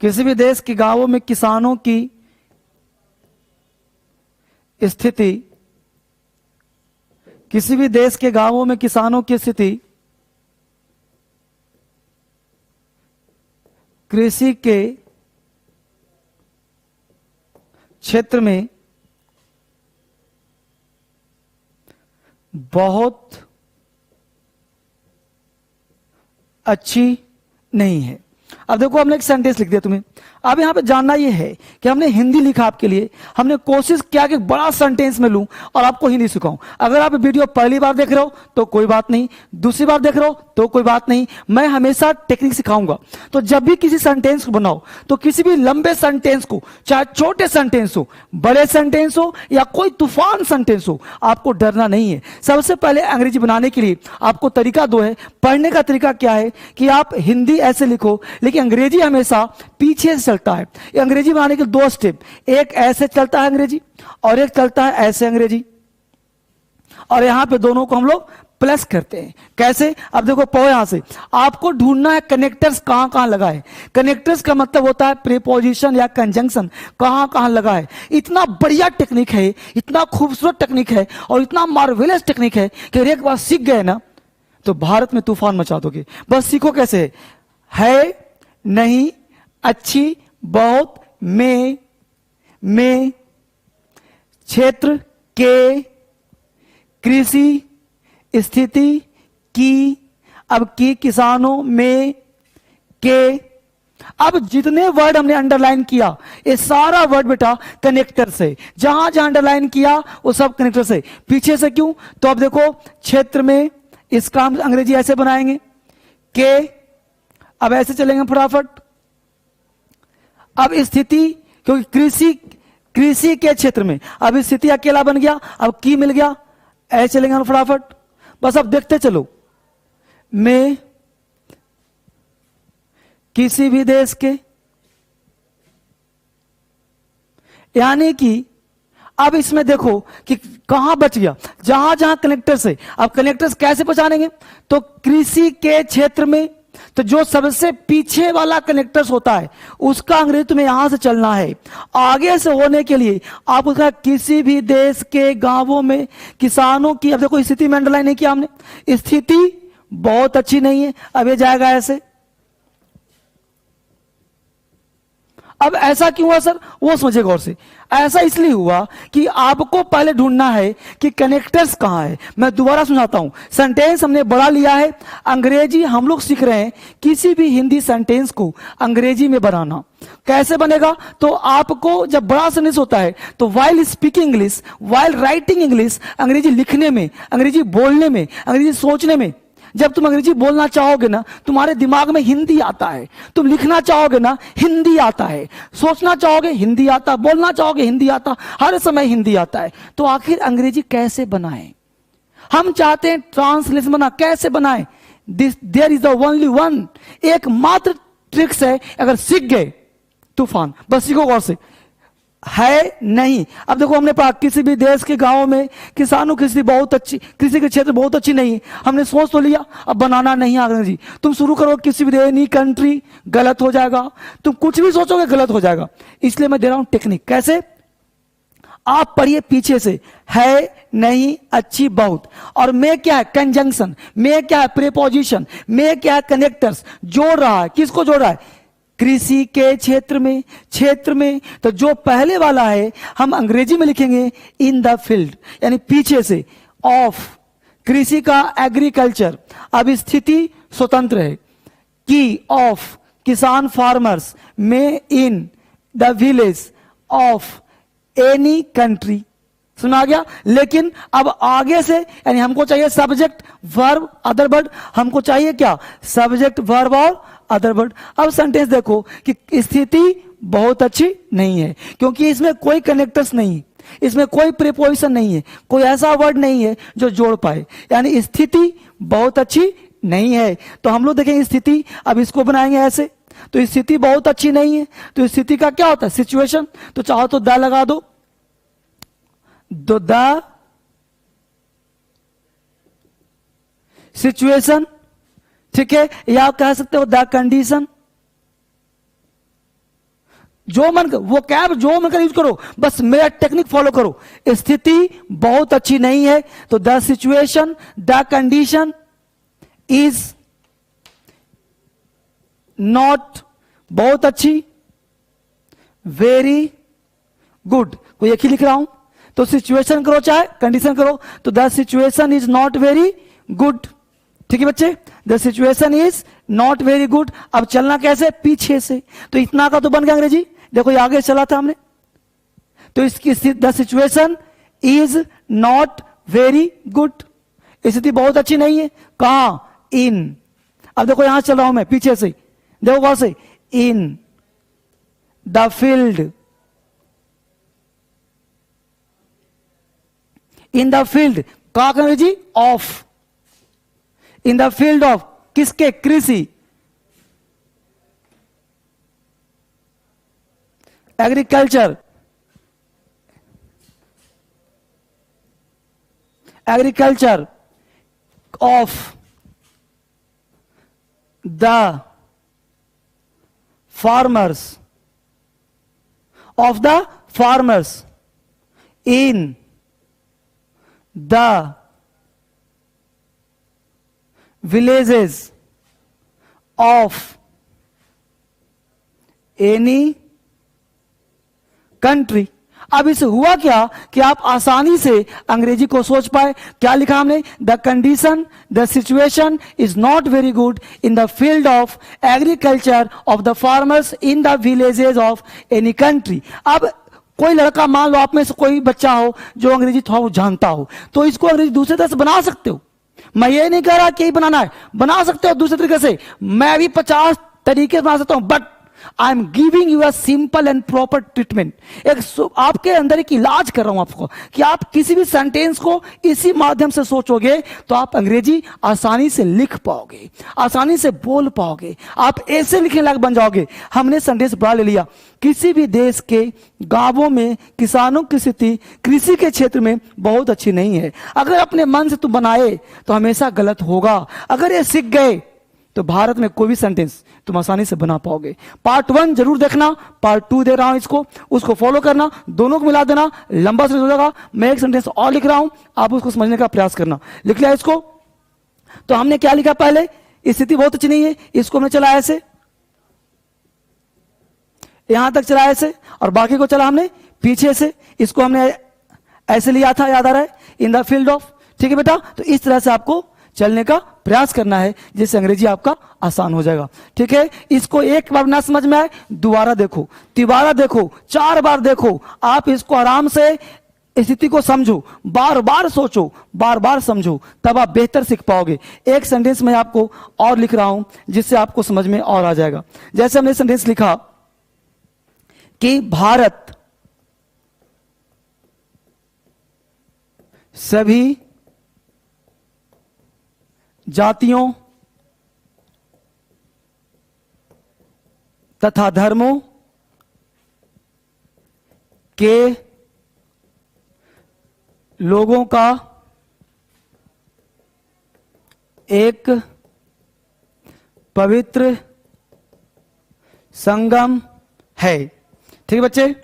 किसी भी देश के गांवों में किसानों की स्थिति, किसी भी देश के गांवों में किसानों की स्थिति कृषि के क्षेत्र में बहुत अच्छी नहीं है। अब देखो हमने एक सेंटेंस लिख दिया तुम्हें। अब यहां पे जानना यह है कि हमने हिंदी लिखा आपके लिए, हमने कोशिश किया कि बड़ा सेंटेंस में लूं और आपको हिंदी सिखाऊं। अगर आप वीडियो पहली बार देख रहे हो तो कोई बात नहीं, दूसरी बार देख रहे हो तो कोई बात नहीं, मैं हमेशा टेक्निक सिखाऊंगा। तो जब भी किसी सेंटेंस को बनाओ तो किसी भी लंबे सेंटेंस को, चाहे छोटे सेंटेंस हो, बड़े सेंटेंस हो या कोई तूफान सेंटेंस हो, आपको डरना नहीं है। सबसे पहले अंग्रेजी बनाने के लिए आपको तरीका दो है। पढ़ने का तरीका क्या है कि आप हिंदी ऐसे लिखो, लेकिन अंग्रेजी हमेशा पीछे से चलता है। ये अंग्रेजी बनाने के दो स्टेप, एक ऐसे चलता है अंग्रेजी और एक चलता है ऐसे अंग्रेजी, और यहां पे दोनों को हम लोग प्लस करते हैं। कैसे? अब देखो पढ़ो यहां से। आपको ढूंढना है कनेक्टर्स कहां कहां लगा है। कनेक्टर्स का मतलब होता है प्रीपोजिशन या कंजंक्शन, कहां कहां लगा है। इतना बढ़िया टेक्निक है, इतना खूबसूरत टेक्निक है और इतना मार्वेलस टेक्निक है कि एक बार सीख गए ना तो भारत में तूफान मचा दोगे। बस सीखो कैसे है, नहीं, अच्छी, बहुत, में, क्षेत्र के, कृषि स्थिति की, अब की किसानों में, के। अब जितने वर्ड हमने अंडरलाइन किया ये सारा वर्ड बेटा कनेक्टर से, जहां जहां अंडरलाइन किया वो सब कनेक्टर से। पीछे से क्यों? तो अब देखो क्षेत्र में, इसका हम अंग्रेजी ऐसे बनाएंगे के, अब ऐसे चलेंगे फटाफट। अब स्थिति, क्योंकि कृषि के क्षेत्र में, अब स्थिति अकेला बन गया, अब की मिल गया, ऐसे चलेंगे हम फटाफट। बस अब देखते चलो। में किसी भी देश के, यानी कि अब इसमें देखो कि कहां बच गया, जहां जहां कनेक्टर्स है। अब कनेक्टर्स कैसे पहचानेंगे? तो कृषि के क्षेत्र में, तो जो सबसे पीछे वाला कनेक्टर्स होता है उसका अंग्रेजी तुम्हें यहां से चलना है। आगे से होने के लिए आप उसका किसी भी देश के गांवों में किसानों की, अब देखो स्थिति में अंडरलाइन नहीं किया हमने, स्थिति बहुत अच्छी नहीं है, अब ये जाएगा ऐसे। अब ऐसा क्यों हुआ सर? वो समझे गौर से। ऐसा इसलिए हुआ कि आपको पहले ढूंढना है कि कनेक्टर्स कहां है। मैं दोबारा समझाता हूं। सेंटेंस हमने बड़ा लिया है, अंग्रेजी हम लोग सीख रहे हैं किसी भी हिंदी सेंटेंस को अंग्रेजी में बनाना। कैसे बनेगा? तो आपको जब बड़ा सेंटेंस होता है तो while speaking English, while writing English, अंग्रेजी लिखने में, अंग्रेजी बोलने में, अंग्रेजी सोचने में, जब तुम अंग्रेजी बोलना चाहोगे ना तुम्हारे दिमाग में हिंदी आता है, तुम लिखना चाहोगे ना हिंदी आता है, सोचना चाहोगे हिंदी आता, बोलना चाहोगे हिंदी आता, हर समय हिंदी आता है। तो आखिर अंग्रेजी कैसे बनाएं? हम चाहते हैं ट्रांसलेशन बना, कैसे बनाएं? There is the only one, एकमात्र ट्रिक्स है। अगर सीख गए तूफान, बस सीखो गौर से। है नहीं। अब देखो हमने पढ़ा किसी भी देश के गांवों में किसानों की स्थिति बहुत अच्छी, कृषि के क्षेत्र बहुत अच्छी नहीं है। हमने सोच तो लिया, अब बनाना नहीं आ जी। तुम शुरू करो किसी भी एनी कंट्री, गलत हो जाएगा। तुम कुछ भी सोचोगे गलत हो जाएगा। इसलिए मैं दे रहा हूं टेक्निक। कैसे? आप पढ़िए पीछे से, है, नहीं, अच्छी, बहुत। और में क्या है? कंजंक्शन। में क्या है? प्रीपोजिशन। में क्या है? कनेक्टर्स। जोड़ रहा है, किसको जोड़ रहा है? कृषि के क्षेत्र में, क्षेत्र में। तो जो पहले वाला है हम अंग्रेजी में लिखेंगे इन द फील्ड, यानी पीछे से, ऑफ, कृषि का एग्रीकल्चर। अब स्थिति स्वतंत्र है, की, ऑफ, किसान फार्मर्स, में, in the village of any country. सुना गया? लेकिन अब आगे से, यानी हमको चाहिए सब्जेक्ट वर्ब अदर वर्ड, हमको चाहिए क्या? सब्जेक्ट वर्ब और अदर वर्ड। अब सेंटेंस देखो कि स्थिति बहुत अच्छी नहीं है, क्योंकि इसमें कोई कनेक्टर्स नहीं है, इसमें कोई प्रीपोजिशन नहीं है, कोई ऐसा वर्ड नहीं है जो जोड़ पाए, यानी स्थिति बहुत अच्छी नहीं है। तो हम लोग देखेंगे स्थिति, अब इसको बनाएंगे ऐसे। तो स्थिति बहुत अच्छी नहीं है, तो स्थिति का क्या होता है? सिचुएशन। तो चाहो तो द लगा दो, द सिचुएशन, ठीक है, या आप कह सकते हो द कंडीशन। जो मन वो कैब जो मन कर यूज करो, बस मेरा टेक्निक फॉलो करो। स्थिति बहुत अच्छी नहीं है, तो the situation, the condition is not बहुत अच्छी, वेरी गुड। कोई एक ही लिख रहा हूं, तो सिचुएशन करो चाहे कंडीशन करो, तो the situation is not very good. ठीक है बच्चे, the situation is not very good. अब चलना कैसे? पीछे से। तो इतना का तो बन गया अंग्रेजी, देखो ये आगे चला था हमने, तो इसकी the situation is not very good, स्थिति बहुत अच्छी नहीं है। कहां? इन। अब देखो यहां चल रहा हूं मैं पीछे से, देखो कहां से? In the field, in the field कहा अंग्रेजी? Of. In the field of किसके? कृषि, agriculture, agriculture of the farmers, of the farmers in the villages of any country। अब इससे हुआ क्या कि आप आसानी से अंग्रेजी को सोच पाए। क्या लिखा हमने? The condition, the situation is not very good in the field of agriculture of the farmers in the villages of any country. अब कोई लड़का, मान लो आप में से कोई बच्चा हो जो अंग्रेजी थोड़ा जानता हो, तो इसको अंग्रेजी दूसरे तरह से बना सकते हो। मैं ये नहीं कह रहा कि यही बनाना है, बना सकते हो दूसरे तरीके से। मैं भी 50 तरीके से बना सकता हूं, but I am giving you a simple and proper treatment. एक आपके अंदर एक इलाज कर रहा हूं आपको, कि आप किसी भी सेंटेंस को इसी माध्यम से सोचोगे तो आप अंग्रेजी आसानी से लिख पाओगे, आसानी से बोल पाओगे, आप ऐसे लिखने लायक बन जाओगे। हमने सेंटेंस बड़ा ले लिया। किसी भी देश के गांवों में किसानों की स्थिति कृषि के क्षेत्र में बहुत अच्छी नहीं है। अगर अपने मन से तुम बनाए तो हमेशा गलत होगा। अगर ये सीख गए तो भारत में कोई भी सेंटेंस तुम आसानी से बना पाओगे। पार्ट 1 जरूर देखना, पार्ट 2 दे रहा हूं इसको, उसको फॉलो करना, दोनों को मिला देना, लंबा सेंटेंस हो जाएगा। मैं एक सेंटेंस और लिख रहा हूं, आप उसको समझने का प्रयास करना। लिख लिया इसको? तो हमने क्या लिखा पहले? स्थिति बहुत अच्छी नहीं है, इसको हमने चला ऐसे, यहां तक चला ऐसे, और बाकी को चला हमने पीछे से। इसको हमने ऐसे लिया था, याद आ रहा है? In the field of. ठीक है बेटा, तो इस तरह से आपको चलने का प्रयास करना है, जिससे अंग्रेजी आपका आसान हो जाएगा। ठीक है, इसको एक बार ना समझ में आए, दोबारा देखो, तिबारा देखो, 4 बार देखो। आप इसको आराम से स्थिति को समझो, बार बार सोचो, बार बार समझो, तब आप बेहतर सीख पाओगे। एक सेंटेंस में आपको और लिख रहा हूं, जिससे आपको समझ में और आ जाएगा। जैसे हमने सेंटेंस लिखा कि भारत सभी जातियों तथा धर्मों के लोगों का एक पवित्र संगम है। ठीक है बच्चे,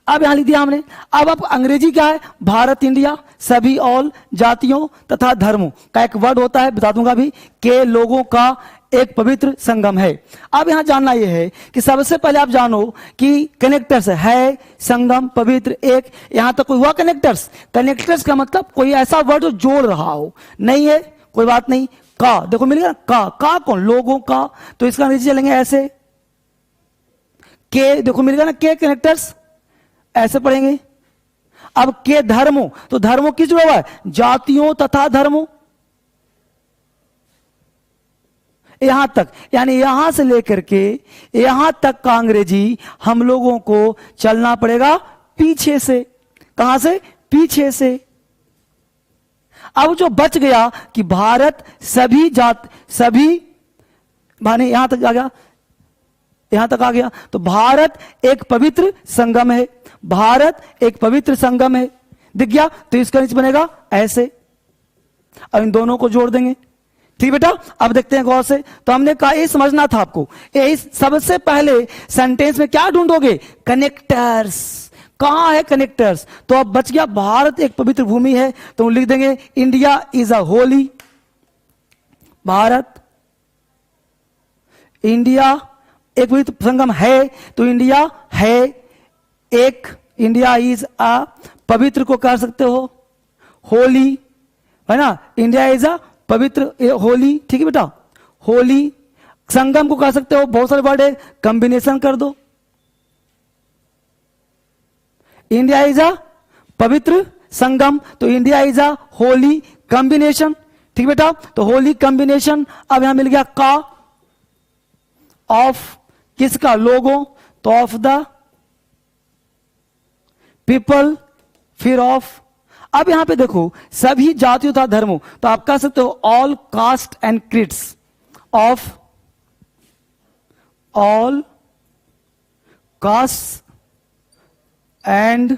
अब यहां लिख दिया हमने। अब आप अंग्रेजी क्या है? भारत, इंडिया, सभी, ऑल, जातियों तथा धर्मों का एक वर्ड होता है, बता दूंगा भी, के लोगों का एक पवित्र संगम है। अब यहां जानना यह है कि सबसे पहले आप जानो कि कनेक्टर्स है, संगम, पवित्र, एक, यहां तक कोई हुआ कनेक्टर्स। कनेक्टर्स का मतलब कोई ऐसा वर्ड जो जोड़ रहा हो, नहीं है कोई बात नहीं। का देखो मिल गया, का कौन? लोगों का। तो इसका अंग्रेजी चलेंगे ऐसे, के देखो मिल गया ना, के कनेक्टर्स, ऐसे पढ़ेंगे। अब के धर्मों, तो धर्मों किस जुड़ा हुआ है? जातियों तथा धर्मों, यहां तक, यानी यहां से लेकर के यहां तक का अंग्रेजी हम लोगों को चलना पड़ेगा पीछे से। कहां से? पीछे से। अब जो बच गया कि भारत सभी सभी, माने यहां तक आ गया, यहां तक आ गया, तो भारत एक पवित्र संगम है, भारत एक पवित्र संगम है, दिख गया। तो इसका नीचे बनेगा ऐसे, और इन दोनों को जोड़ देंगे, ठीक बेटा, अब देखते हैं गौर से। तो हमने कहा ये समझना था आपको, ये सबसे पहले सेंटेंस में क्या ढूंढोगे? कनेक्टर्स। कहां है कनेक्टर्स? तो अब बच गया भारत एक पवित्र भूमि है, तो हम लिख देंगे India is a Holi. Bharat, India एक पवित्र संगम है, तो इंडिया है एक, इंडिया इज अ, पवित्र को कर सकते हो होली, है ना, इंडिया इज अ पवित्र होली, ठीक है बेटा। होली, संगम को कह सकते हो, बहुत सारे वर्ड है, कॉम्बिनेशन कर दो, इंडिया इज अ पवित्र संगम, तो India is a Holi combination, ठीक बेटा। तो होली कॉम्बिनेशन, अब यहां मिल गया का, ऑफ किसका? लोगो, तो ऑफ द पीपल, फिर ऑफ। अब यहां पे देखो सभी जातियों तथा धर्मों, तो आप कह सकते हो all cast and creeds, of all cast and